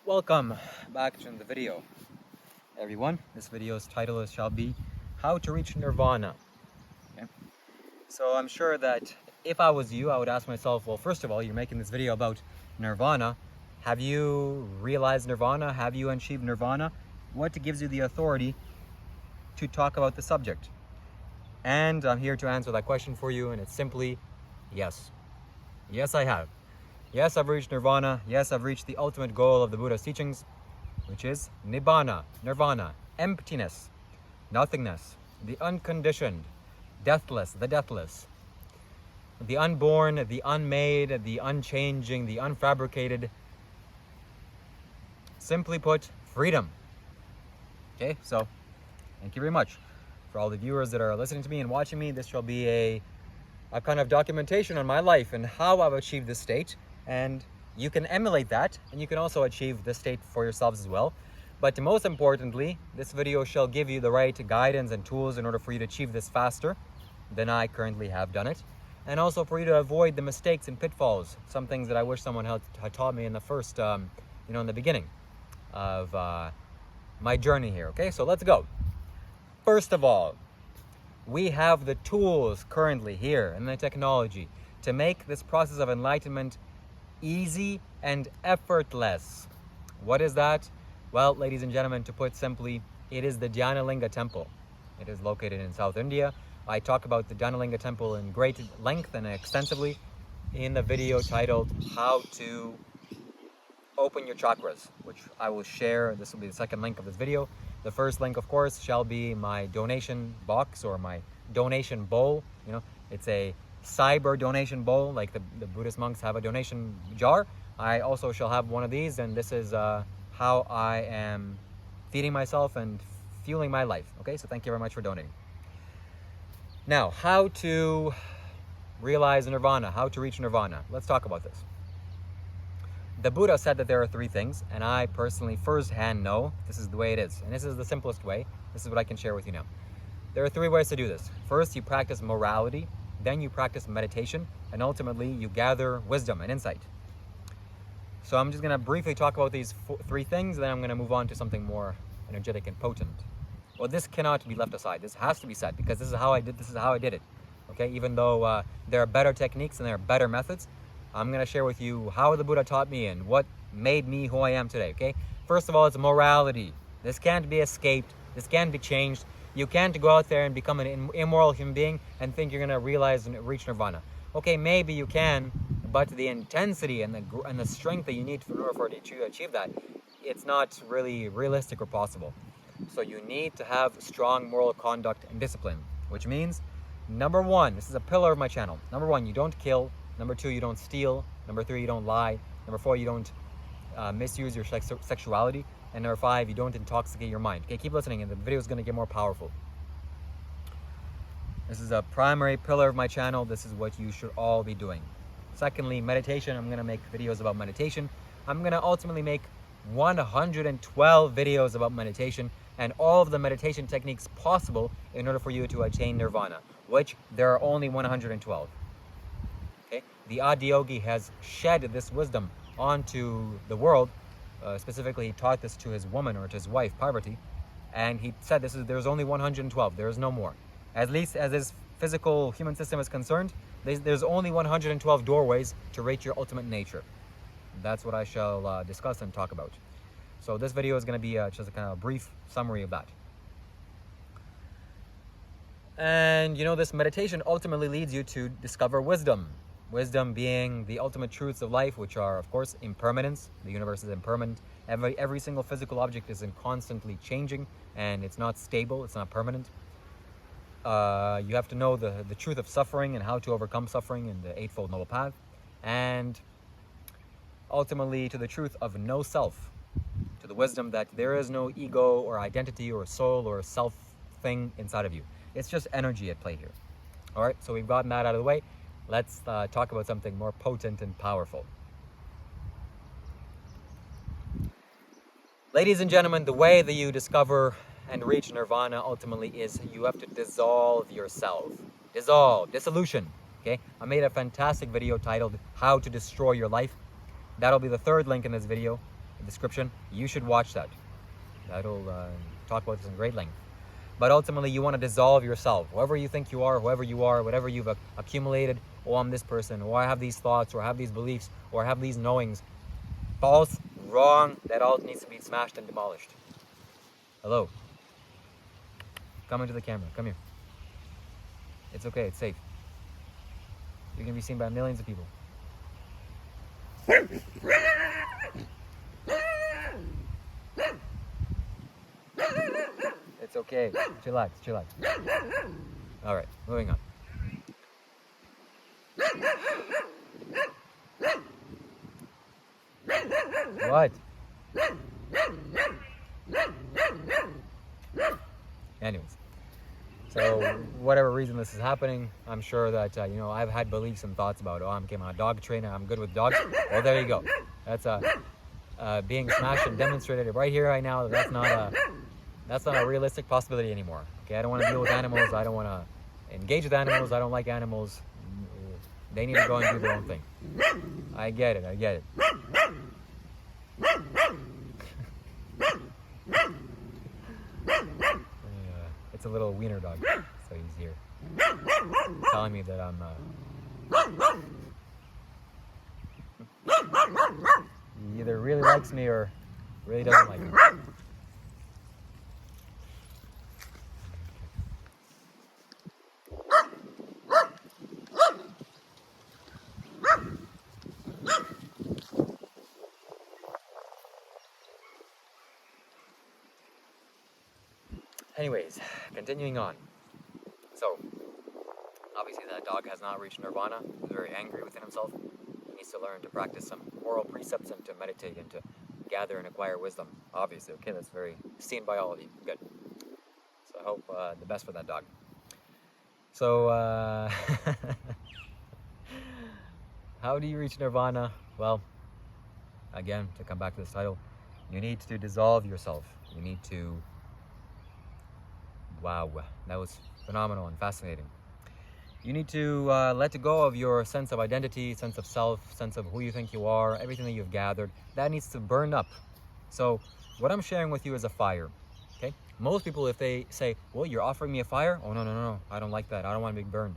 Welcome back to the video, everyone. This video's title shall be How to Reach Nirvana. Okay? So I'm sure that if I was you, I would ask myself, well, first of all, you're making this video about Nirvana. Have you realized Nirvana? Have you achieved Nirvana? What gives you the authority to talk about the subject? And I'm here to answer that question for you, and it's simply yes. Yes, I have. Yes, I've reached Nirvana. Yes, I've reached the ultimate goal of the Buddha's teachings, which is Nibbana, Nirvana, emptiness, nothingness, the unconditioned, deathless, the deathless, the unborn, the unmade, the unchanging, the unfabricated. Simply put, freedom. Okay, so thank you very much. For all the viewers that are listening to me and watching me, this shall be a kind of documentation on my life and how I've achieved this state. And you can emulate that, and you can also achieve this state for yourselves as well. But most importantly, this video shall give you the right guidance and tools in order for you to achieve this faster than I currently have done it. And also for you to avoid the mistakes and pitfalls, some things that I wish someone had taught me in the first, in the beginning of my journey here. Okay, so let's go. First of all, we have the tools currently here and the technology to make this process of enlightenment easy and effortless. What is that? Well, ladies and gentlemen, to put simply, it is the Dhyanalinga temple. It is located in South India. I talk about the Dhyanalinga temple in great length and extensively in the video titled How to Open Your Chakras, which I will share. This will be the second link of this video. The first link, of course, shall be my donation box or my donation bowl. It's a cyber donation bowl, like the Buddhist monks have a donation jar. I also shall have one of these, and this is how I am feeding myself and fueling my life. Okay, so thank you very much for donating. Now, how to realize Nirvana, how to reach Nirvana. Let's talk about this. The Buddha said that there are three things, and I personally firsthand know this is the way it is, and this is the simplest way. This is what I can share with you now. There are three ways to do this. First, you practice morality. Then you practice meditation, and ultimately you gather wisdom and insight. So I'm just going to briefly talk about these three things, then I'm going to move on to something more energetic and potent. Well, this cannot be left aside. This has to be said, because this is how I did it. Okay, even though there are better techniques and there are better methods, I'm going to share with you how the Buddha taught me and what made me who I am today. Okay, first of all, it's morality. This can't be escaped. This can't be changed. You can't go out there and become an immoral human being and think you're going to realize and reach Nirvana. Okay, maybe you can, but the intensity and the strength that you need in order for you to achieve that, it's not really realistic or possible. So you need to have strong moral conduct and discipline, which means, number one, this is a pillar of my channel. Number one, you don't kill. Number two, you don't steal. Number three, you don't lie. Number four, you don't misuse your sexuality. And number five, you don't intoxicate your mind. Okay, keep listening and the video is going to get more powerful. This is a primary pillar of my channel. This is what you should all be doing. Secondly, meditation. I'm going to make videos about meditation. I'm going to ultimately make 112 videos about meditation and all of the meditation techniques possible in order for you to attain Nirvana, which there are only 112. Okay? The Adiyogi has shed this wisdom onto the world. Specifically, he taught this to his woman or to his wife, Parvati, and he said there's only 112. There is no more. At least as his physical human system is concerned, there's only 112 doorways to reach your ultimate nature. That's what I shall discuss and talk about. So this video is going to be just a kind of brief summary of that. And this meditation ultimately leads you to discover wisdom. Wisdom being the ultimate truths of life, which are, of course, impermanence. The universe is impermanent. Every single physical object is constantly changing, and it's not stable, it's not permanent. You have to know the truth of suffering and how to overcome suffering in the Eightfold Noble Path. And ultimately to the truth of no self, to the wisdom that there is no ego or identity or soul or self thing inside of you. It's just energy at play here. All right, so we've gotten that out of the way. Let's talk about something more potent and powerful. Ladies and gentlemen, the way that you discover and reach Nirvana ultimately is you have to dissolve yourself. Dissolution. Okay, I made a fantastic video titled How to Destroy Your Life. That'll be the third link in this video. the description. You should watch that. That'll talk about this in great length. But ultimately, you want to dissolve yourself. Whoever you think you are, whatever you've accumulated. Oh, I'm this person. Or I have these thoughts, or I have these beliefs, or I have these knowings. False, wrong. That all needs to be smashed and demolished. Hello. Come into the camera. Come here. It's okay. It's safe. You're going to be seen by millions of people. It's okay. Chillax. All right, moving on. What? Anyways, so whatever reason this is happening, I'm sure that I've had beliefs and thoughts about, I'm a dog trainer, I'm good with dogs. Well, there you go. That's being smashed and demonstrated right here, right now. That's not a realistic possibility anymore. Okay, I don't want to deal with animals. I don't want to engage with animals. I don't like animals. They need to go and do their own thing. I get it. It's a little wiener dog, so he's here telling me that I'm he either really likes me or really doesn't like me. Anyways, continuing on. So, obviously that dog has not reached nirvana. He's very angry within himself. He needs to learn to practice some moral precepts and to meditate and to gather and acquire wisdom. Obviously, okay, that's very seen by all of you. Good. So I hope the best for that dog. So, how do you reach nirvana? Well, again, to come back to this title, you need to dissolve yourself. You need to... Wow, that was phenomenal and fascinating. You need to let go of your sense of identity, sense of self, sense of who you think you are, everything that you've gathered. That needs to burn up. So what I'm sharing with you is a fire. Okay? Most people, if they say, well, you're offering me a fire? Oh, no. I don't like that. I don't want to be burned.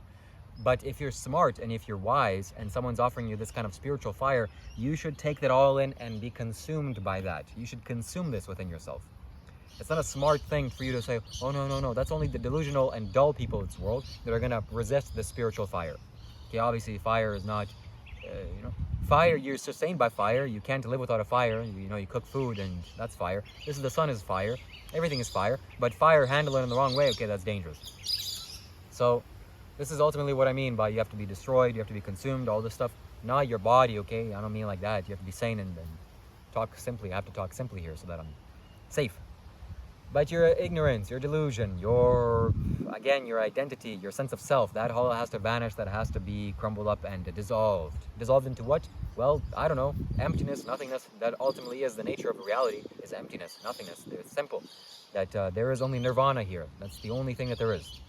But if you're smart and if you're wise and someone's offering you this kind of spiritual fire, you should take that all in and be consumed by that. You should consume this within yourself. It's not a smart thing for you to say, oh, no. That's only the delusional and dull people in this world that are going to resist the spiritual fire. Okay, obviously fire is not, fire, you're sustained by fire. You can't live without a fire. You cook food and that's fire. The sun is fire. Everything is fire. But fire handled in the wrong way, okay, that's dangerous. So this is ultimately what I mean by you have to be destroyed, you have to be consumed, all this stuff. Not your body, okay? I don't mean like that. You have to be sane and talk simply. I have to talk simply here so that I'm safe. But your ignorance, your delusion, your identity, your sense of self, that all has to vanish, that has to be crumbled up and dissolved. Dissolved into what? Well, I don't know. Emptiness, nothingness. That ultimately is the nature of reality, is emptiness, nothingness. It's simple. That there is only nirvana here. That's the only thing that there is.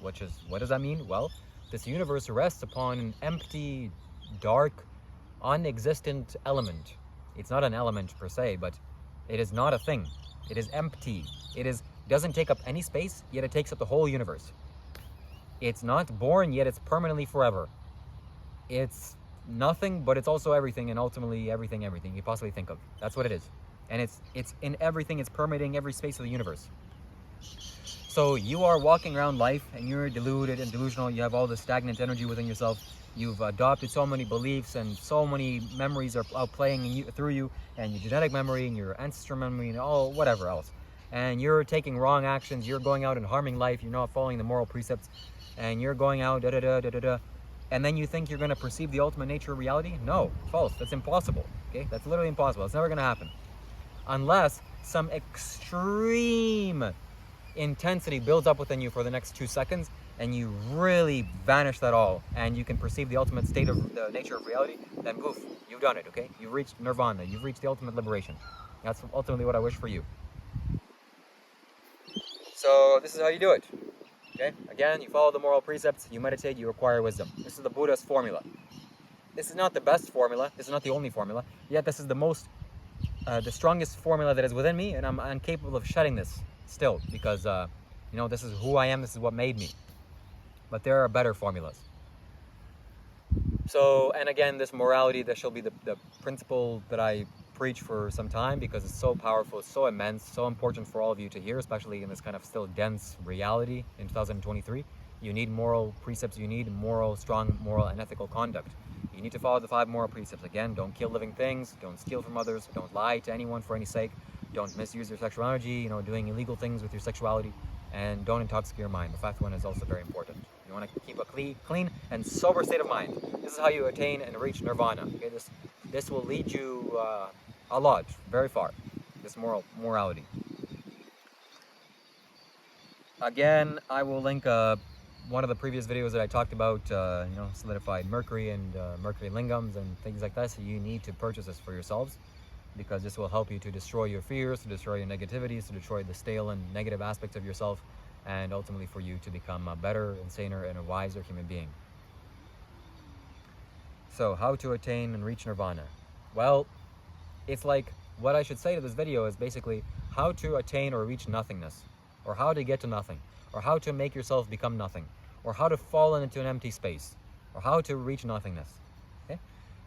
What does that mean? Well, this universe rests upon an empty, dark, unexistent element. It's not an element per se, but it is not a thing. It is empty. Doesn't take up any space, yet it takes up the whole universe. It's not born, yet it's permanently forever. It's nothing, but it's also everything, and ultimately everything you possibly think of. That's what it is. And it's in everything. It's permeating every space of the universe. So you are walking around life, and you're deluded and delusional. You have all this stagnant energy within yourself. You've adopted so many beliefs, and so many memories are playing through you, and your genetic memory, and your ancestral memory, and all whatever else. And you're taking wrong actions. You're going out and harming life. You're not following the moral precepts, and you're going out and then you think you're going to perceive the ultimate nature of reality? No, false. That's impossible. Okay, that's literally impossible. It's never going to happen, unless some extreme intensity builds up within you for the next 2 seconds, and you really vanish that all, and you can perceive the ultimate state of the nature of reality. Then poof, you've done it. Okay, you've reached nirvana. You've reached the ultimate liberation. That's ultimately what I wish for you. So this is how you do it. Okay, again, you follow the moral precepts, you meditate, you acquire wisdom. This is the Buddha's formula. This is not the best formula. This is not the only formula. Yet this is the most the strongest formula that is within me, and I'm incapable of shedding this still, because this is who I am, this is what made me. But there are better formulas. So, and again, this morality, that shall be the principle that I preach for some time, because it's so powerful, it's so immense, so important for all of you to hear, especially in this kind of still dense reality in 2023. You need moral precepts, you need strong moral and ethical conduct. You need to follow the 5 moral precepts. Again, don't kill living things, don't steal from others, don't lie to anyone for any sake, don't misuse your sexual energy, doing illegal things with your sexuality, and don't intoxicate your mind. The 5th one is also very important. You want to keep a clean and sober state of mind. This is how you attain and reach nirvana. Okay, this will lead you a lot, very far. This morality. Again, I will link one of the previous videos that I talked about, solidified mercury and mercury lingams and things like that. So you need to purchase this for yourselves, because this will help you to destroy your fears, to destroy your negativities, to destroy the stale and negative aspects of yourself, and ultimately for you to become a better and saner and a wiser human being. So, how to attain and reach nirvana? Well, it's like, what I should say to this video is basically how to attain or reach nothingness, or how to get to nothing, or how to make yourself become nothing, or how to fall into an empty space, or how to reach nothingness. Okay?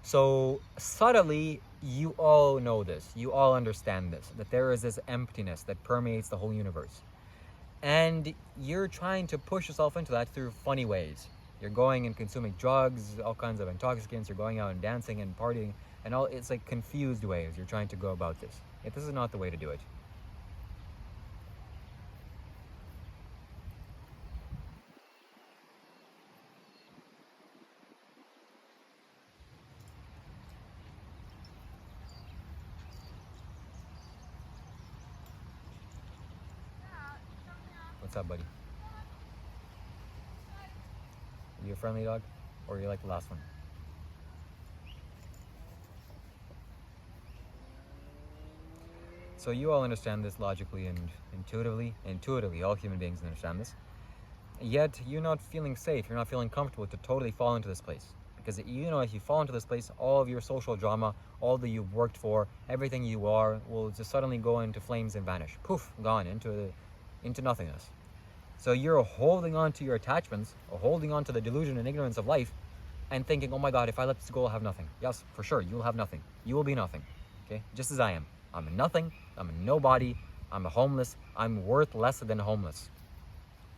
So subtly, you all know this, you all understand this, that there is this emptiness that permeates the whole universe. And you're trying to push yourself into that through funny ways. You're going and consuming drugs, all kinds of intoxicants, you're going out and dancing and partying, and it's like confused ways you're trying to go about this. Yet this is not the way to do it. What's up, buddy? Are you a friendly dog? Or are you like the last one? So you all understand this logically and intuitively. Intuitively, all human beings understand this. Yet, you're not feeling safe, you're not feeling comfortable to totally fall into this place. Because if you fall into this place, all of your social drama, all that you've worked for, everything you are, will just suddenly go into flames and vanish. Poof, gone, into nothingness. So you're holding on to your attachments, or holding on to the delusion and ignorance of life, and thinking, oh my God, if I let this go, I'll have nothing. Yes, for sure, you'll have nothing. You will be nothing, okay? Just as I am. I'm a nothing, I'm a nobody, I'm a homeless, I'm worth less than homeless.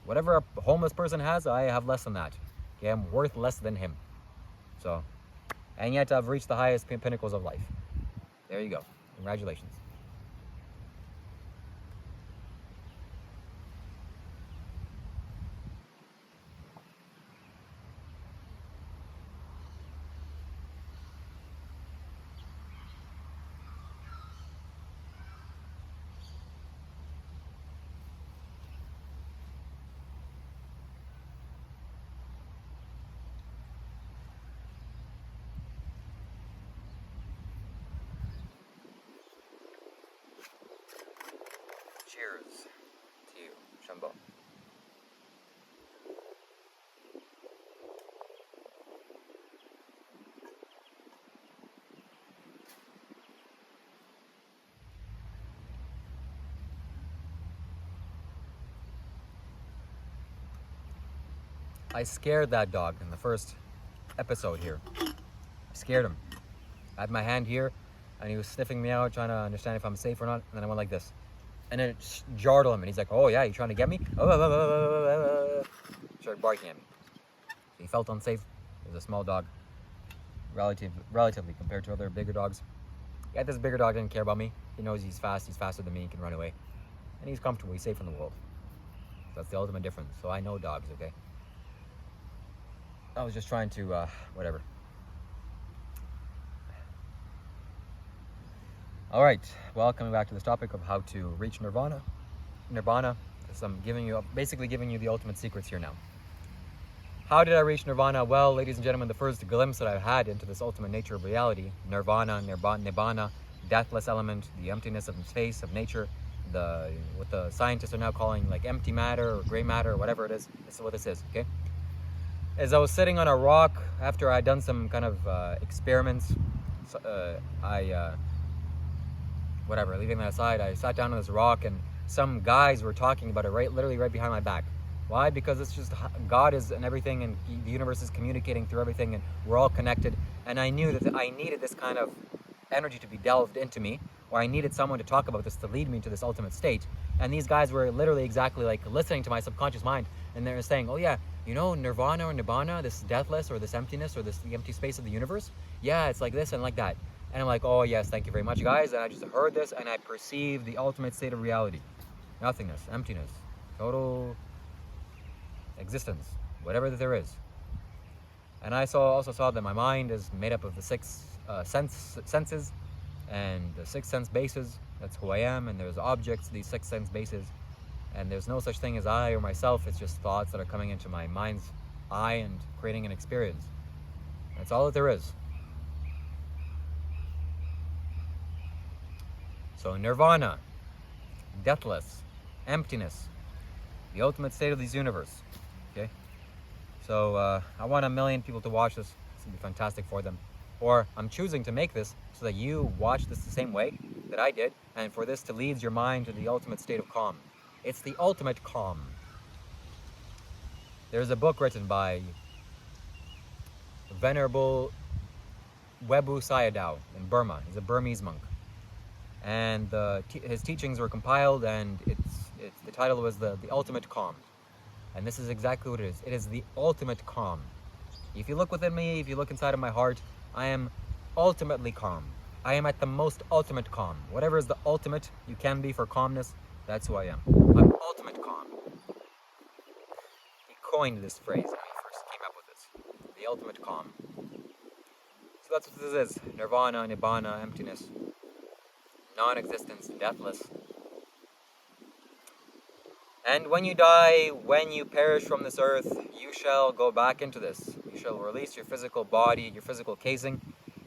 Whatever a homeless person has, I have less than that. Okay, I'm worth less than him. So, and yet I've reached the highest pinnacles of life. There you go. Congratulations. Cheers to you, Shambho. I scared that dog in the first episode here. I scared him. I had my hand here, and he was sniffing me out, trying to understand if I'm safe or not, and then I went like this. And then it jarred him, and he's like, oh yeah, you trying to get me? Started barking at me. He felt unsafe. He was a small dog, relatively compared to other bigger dogs. Yeah, this bigger dog didn't care about me. He knows he's faster than me, he can run away. And he's comfortable, he's safe in the world. That's the ultimate difference. So I know dogs, okay? I was just trying to, whatever. All right, well, coming back to this topic of how to reach nirvana, so I'm basically giving you the ultimate secrets here now. How did I reach nirvana? Well, ladies and gentlemen, the first glimpse that I've had into this ultimate nature of reality, nibbana, deathless element, the emptiness of space, of nature, what the scientists are now calling like empty matter or gray matter or whatever it is. This is what this is, okay? As I was sitting on a rock after I had done some kind of experiments, whatever, leaving that aside, I sat down on this rock and some guys were talking about it literally right behind my back. Why? Because it's just God is and everything, and the universe is communicating through everything, and we're all connected. And I knew that I needed this kind of energy to be delved into me, or I needed someone to talk about this to lead me to this ultimate state. And these guys were literally exactly like listening to my subconscious mind, and they're saying, oh yeah, you know, Nirvana or Nibbana, this deathless or this emptiness or the empty space of the universe, yeah, it's like this and like that. And I'm like, oh yes, thank you very much, guys. And I just heard this and I perceived the ultimate state of reality. Nothingness, emptiness, total existence, whatever that there is. And I also saw that my mind is made up of the six senses and the six sense bases. That's who I am. And there's objects, these six sense bases. And there's no such thing as I or myself. It's just thoughts that are coming into my mind's eye and creating an experience. That's all that there is. So Nirvana, deathless, emptiness, the ultimate state of this universe. Okay? So I want 1 million people to watch this. It's going to be fantastic for them. Or I'm choosing to make this so that you watch this the same way that I did, and for this to lead your mind to the ultimate state of calm. It's the ultimate calm. There's a book written by Venerable Webu Sayadaw in Burma. He's a Burmese monk. And his teachings were compiled, and the title was the Ultimate Calm. And this is exactly what it is. It is the ultimate calm. If you look within me, if you look inside of my heart, I am ultimately calm. I am at the most ultimate calm. Whatever is the ultimate you can be for calmness, that's who I am. I'm ultimate calm. He coined this phrase when he first came up with this. The ultimate calm. So that's what this is. Nirvana, Nibbana, emptiness, non-existence, deathless. And when you die, when you perish from this earth, you shall go back into this. You shall release your physical body, your physical casing,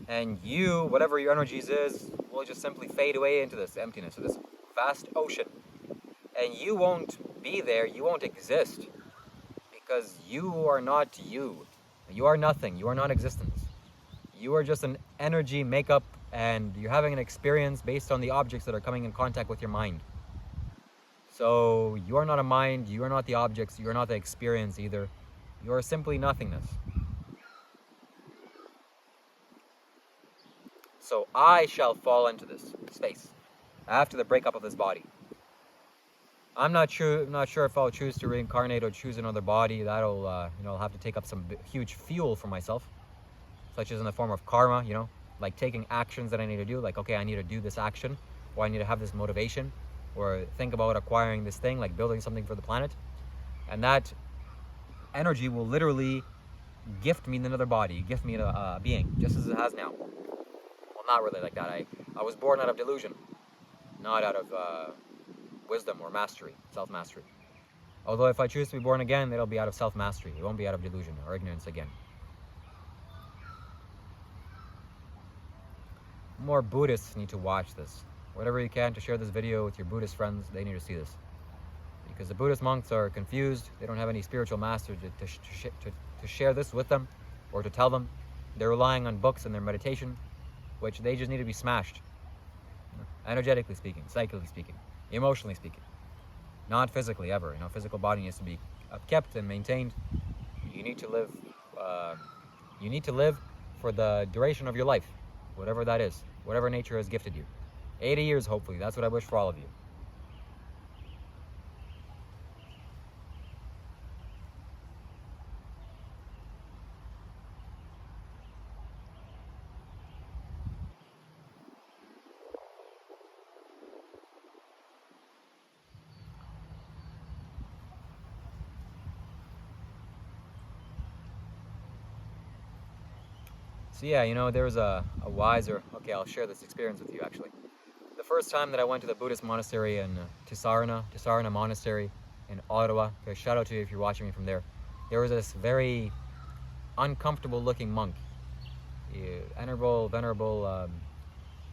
and you, whatever your energies is, will just simply fade away into this emptiness, or this vast ocean. And you won't be there, you won't exist, because you are not you. You are nothing, you are non-existence. You are just an energy makeup, and you're having an experience based on the objects that are coming in contact with your mind. So you are not a mind, you are not the objects, you are not the experience either. You are simply nothingness. So I shall fall into this space after the breakup of this body. I'm not sure if I'll choose to reincarnate or choose another body. That'll I'll have to take up some huge fuel for myself, such as in the form of karma, like taking actions that I need to do, like, okay, I need to do this action, or I need to have this motivation, or think about acquiring this thing, like building something for the planet. And that energy will literally gift me another body, gift me a being, just as it has now. Well, not really like that. I was born out of delusion, not out of wisdom or mastery, self-mastery. Although if I choose to be born again, it'll be out of self-mastery. It won't be out of delusion or ignorance again. More Buddhists need to watch this. Whatever you can to share this video with your Buddhist friends, they need to see this. Because the Buddhist monks are confused. They don't have any spiritual master to share this with them or to tell them. They're relying on books and their meditation, which they just need to be smashed. Energetically speaking, psychically speaking, emotionally speaking. Not physically ever. Physical body needs to be kept and maintained. You need to live for the duration of your life, whatever that is, whatever nature has gifted you. 80 years, hopefully. That's what I wish for all of you. So yeah, there was a wiser... Okay, I'll share this experience with you, actually. The first time that I went to the Buddhist monastery in Tisarana Monastery in Ottawa, okay, shout out to you if you're watching me from there. There was this very uncomfortable looking monk, Venerable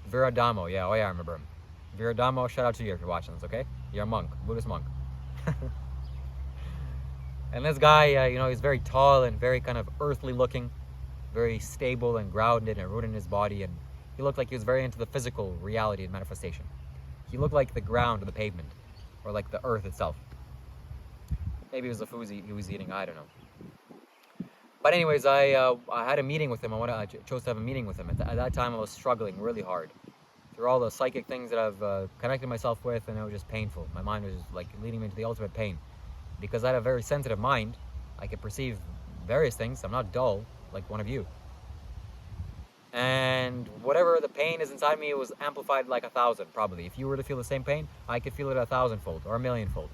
Viradamo. Yeah, I remember him. Viradamo, shout out to you if you're watching this, okay? You're a monk, Buddhist monk. And this guy, he's very tall and very kind of earthly looking, very stable and grounded and rooted in his body, and he looked like he was very into the physical reality and manifestation. He looked like the ground or the pavement, or like the earth itself. Maybe it was the food he was eating, I don't know. But anyways, I had a meeting with him. I chose to have a meeting with him. At that time, I was struggling really hard through all the psychic things that I've connected myself with, and it was just painful. My mind was just like leading me into the ultimate pain. Because I had a very sensitive mind, I could perceive various things. I'm not dull like one of you. And whatever the pain is inside me, it was amplified like 1,000 probably. If you were to feel the same pain, I could feel it 1,000-fold or 1,000,000-fold.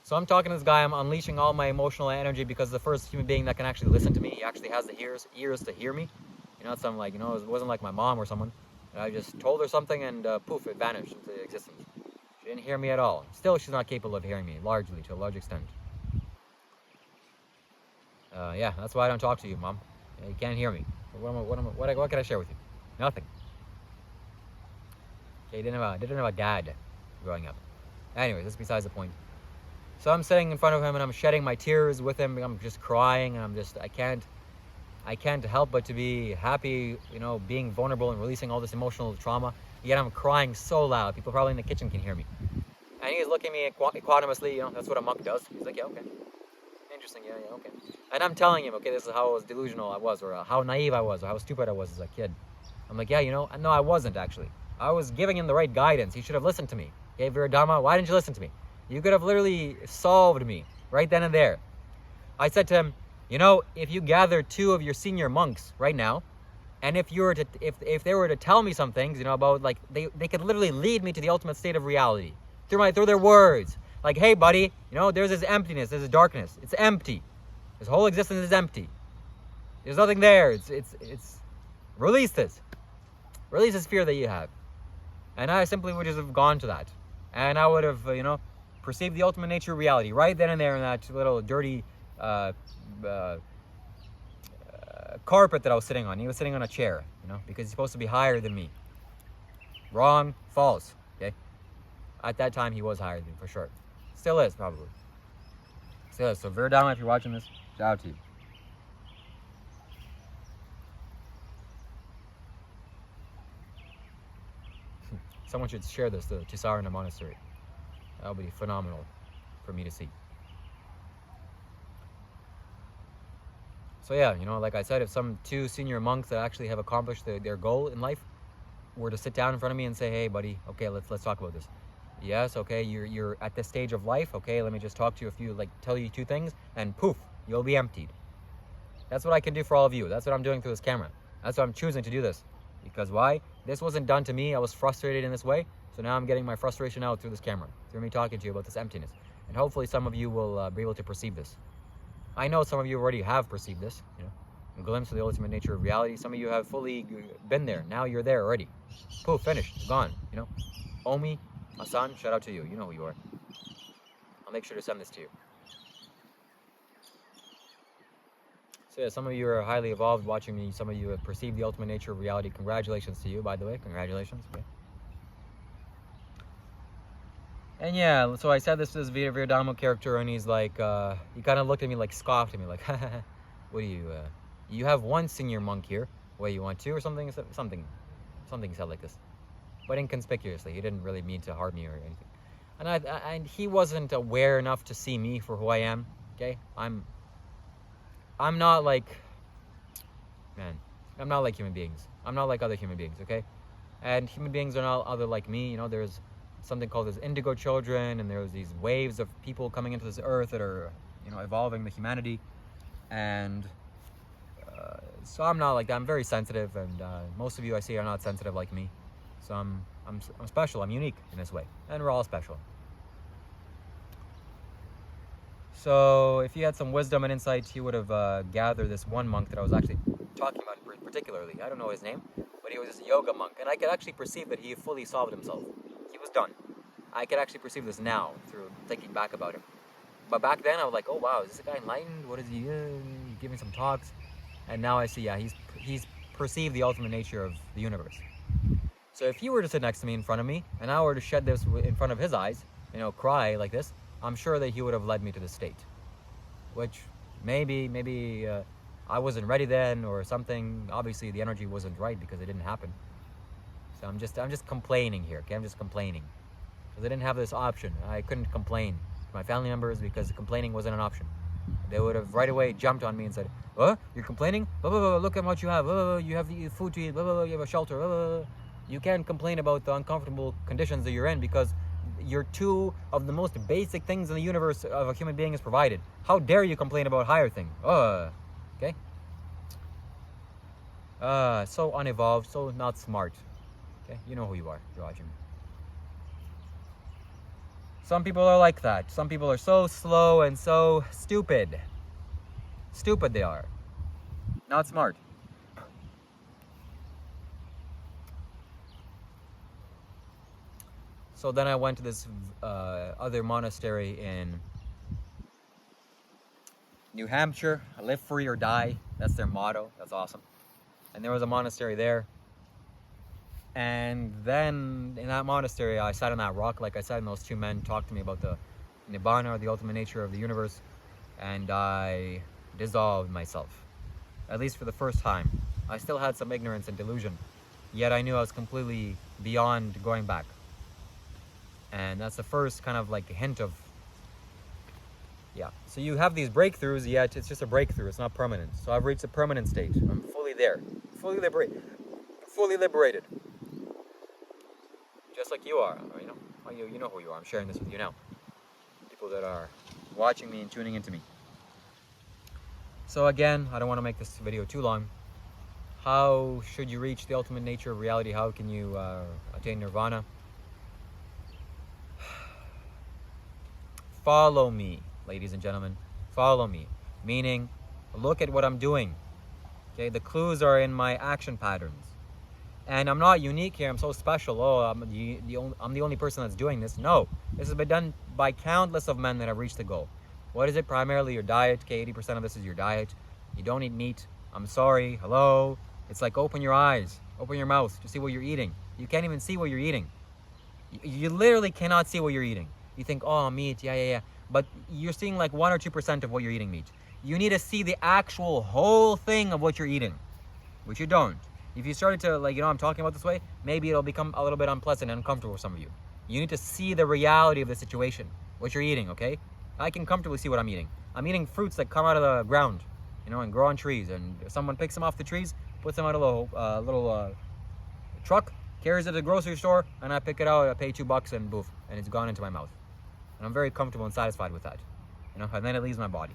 So I'm talking to this guy, I'm unleashing all my emotional energy because the first human being that can actually listen to me, he actually has the ears to hear me. You know, it's something like, it wasn't like my mom or someone. I just told her something and poof, it vanished into existence. She didn't hear me at all. Still, she's not capable of hearing me, largely, to a large extent. Yeah, that's why I don't talk to you, Mom. You can't hear me. What can I share with you? Nothing. Okay, didn't have a dad growing up. Anyways, that's besides the point. So I'm sitting in front of him and I'm shedding my tears with him. I'm just crying and I can't help but to be happy, being vulnerable and releasing all this emotional trauma. Yet I'm crying so loud. People probably in the kitchen can hear me. And he's looking at me equanimously, that's what a monk does. He's like, yeah, okay. Interesting, yeah, okay. And I'm telling him, okay, this is how delusional I was, or how naive I was, or how stupid I was as a kid. I'm like, yeah, no, I wasn't actually. I was giving him the right guidance. He should have listened to me. Okay, Viradharma, why didn't you listen to me? You could have literally solved me right then and there. I said to him, if you gather 2 of your senior monks right now, and if they were to tell me some things, about like they could literally lead me to the ultimate state of reality through their words. Like, hey, buddy, there's this emptiness, there's this darkness. It's empty. This whole existence is empty. There's nothing there. It's release this. Release this fear that you have. And I simply would just have gone to that. And I would have, perceived the ultimate nature of reality right then and there in that little dirty carpet that I was sitting on. He was sitting on a chair, because he's supposed to be higher than me. Wrong, false, okay? At that time, he was higher than me, for sure. Still is, probably. Still is. So, Viradharma, if you're watching this, shout out to you. Someone should share this to Chisara in the monastery. That would be phenomenal for me to see. So yeah, like I said, if some 2 senior monks that actually have accomplished their goal in life were to sit down in front of me and say, hey buddy, okay, let's talk about this. Yes, okay, you're at this stage of life, okay, let me just talk to you tell you 2 things, and poof, you'll be emptied. That's what I can do for all of you. That's what I'm doing through this camera. That's why I'm choosing to do this. Because why? This wasn't done to me. I was frustrated in this way. So now I'm getting my frustration out through this camera, through me talking to you about this emptiness. And hopefully some of you will be able to perceive this. I know some of you already have perceived this, a glimpse of the ultimate nature of reality. Some of you have fully been there. Now you're there already. Poof, finished, gone, Omi, Asan, shout out to you. You know who you are. I'll make sure to send this to you. So yeah, some of you are highly evolved watching me. Some of you have perceived the ultimate nature of reality. Congratulations to you, by the way. Congratulations. Okay. And yeah, so I said this is Viradharma character, and he's like, he kind of looked at me like, scoffed at me like, what do you have 1 senior monk here. What, you want 2 or something? Something said like this. But inconspicuously, he didn't really mean to harm me or anything. And he wasn't aware enough to see me for who I am, okay? I'm not like, I'm not like human beings. I'm not like other human beings, okay? And human beings are not other like me, there's something called as indigo children, and there's these waves of people coming into this earth that are, evolving the humanity. And so I'm not like that. I'm very sensitive, and most of you I see are not sensitive like me. So I'm special. I'm unique in this way, and we're all special. So if you had some wisdom and insight, you would have gathered this one monk that I was actually talking about particularly. I don't know his name, but he was this yoga monk, and I could actually perceive that he fully solved himself. He was done. I could actually perceive this now through thinking back about him. But back then I was like, oh wow, is this guy enlightened? What is he? He's giving some talks. And now I see, yeah, he's perceived the ultimate nature of the universe. So if you were to sit next to me in front of me, and I were to shed this in front of his eyes, cry like this, I'm sure that he would have led me to this state. Which maybe I wasn't ready then or something. Obviously the energy wasn't right because it didn't happen. So I'm just complaining here, okay? I'm just complaining. Because I didn't have this option. I couldn't complain to my family members because complaining wasn't an option. They would have right away jumped on me and said, "What? You're complaining? Blah, blah, blah, look at what you have. Blah, blah, blah. You have food to eat. Blah, blah, blah. You have a shelter. Blah, blah, blah. You can't complain about the uncomfortable conditions that you're in because you're two of the most basic things in the universe of a human being is provided. How dare you complain about higher things?" Okay? So unevolved, so not smart. Okay? You know who you are. You're watching me. Some people are like that. Some people are so slow and so stupid. Stupid they are. Not smart. So then I went to this other monastery in New Hampshire. Live free or die. That's their motto. That's awesome. And there was a monastery there. And then in that monastery, I sat on that rock, like I said, and those two men talked to me about the Nibbana, or the ultimate nature of the universe. And I dissolved myself, at least for the first time. I still had some ignorance and delusion, yet I knew I was completely beyond going back. And that's the first kind of like hint of, yeah. So you have these breakthroughs, yet it's just a breakthrough. It's not permanent. So I've reached a permanent state. I'm fully there, fully liberated. Just like you are, you know. You know who you are. I'm sharing this with you now. People that are watching me and tuning into me. So again, I don't want to make this video too long. How should you reach the ultimate nature of reality? How can you attain nirvana? Follow me, ladies and gentlemen. Follow me. Meaning, look at what I'm doing. Okay, the clues are in my action patterns. And I'm not unique here. I'm so special. Oh, I'm the only person that's doing this. No, this has been done by countless of men that have reached the goal. What is it? Primarily your diet. Okay, 80% of this is your diet. You don't eat meat. I'm sorry. Hello. It's like open your eyes, open your mouth to see what you're eating. You can't even see what you're eating. You literally cannot see what you're eating. You think, oh, meat, yeah. But you're seeing like 1 or 2% of what you're eating meat. You need to see the actual whole thing of what you're eating, which you don't. If you started to, like, I'm talking about this way, maybe it'll become a little bit unpleasant and uncomfortable for some of you. You need to see the reality of the situation, what you're eating, okay? I can comfortably see what I'm eating. I'm eating fruits that come out of the ground, and grow on trees. And someone picks them off the trees, puts them out of a little truck, carries it to the grocery store, and I pick it out, I pay $2 and boof, and it's gone into my mouth. And I'm very comfortable and satisfied with that, and then it leaves my body.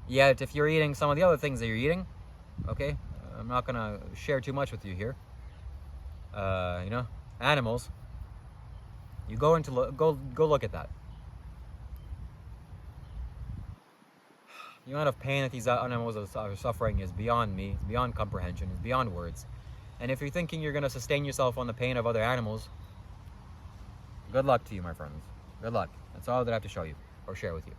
Yet, if you're eating some of the other things that you're eating, okay, I'm not gonna share too much with you here. Animals. You go look at that. The amount of pain that these animals are suffering is beyond me. It's beyond comprehension. It's beyond words. And if you're thinking you're gonna sustain yourself on the pain of other animals, good luck to you, my friends. Good luck. That's all that I have to show you or share with you.